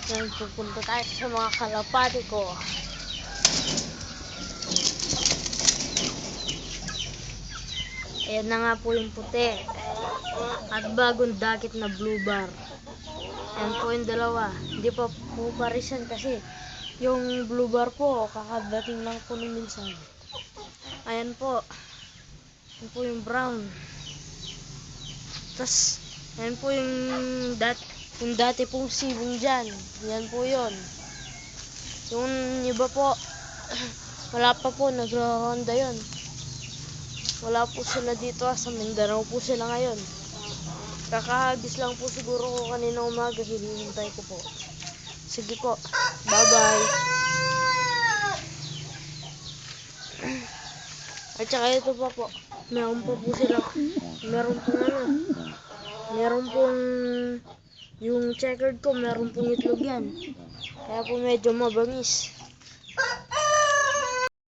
Yan, pupunta tayo sa mga kalapati ko. Ayan na nga po yung puti. At bagong dakit na blue bar. Ayan po yung dalawa. Hindi pa po parisan kasi yung blue bar po, kakadating lang po nung minsan. Ayan po. Ayan po yung brown. Tas, ayan po yung dati pong sibong dyan. Yan po yun. Yung iba po, wala pa po, nagro-ronda yun. Wala po sila dito, sa Mindanao po sila ngayon. Kakahagis lang po siguro ko kanina umaga, hinihintay ko po. Sige po, bye-bye. At saka ito pa po, meron po sila, meron pong yung checkered ko, meron pong itlog yan. Kaya po medyo mabangis.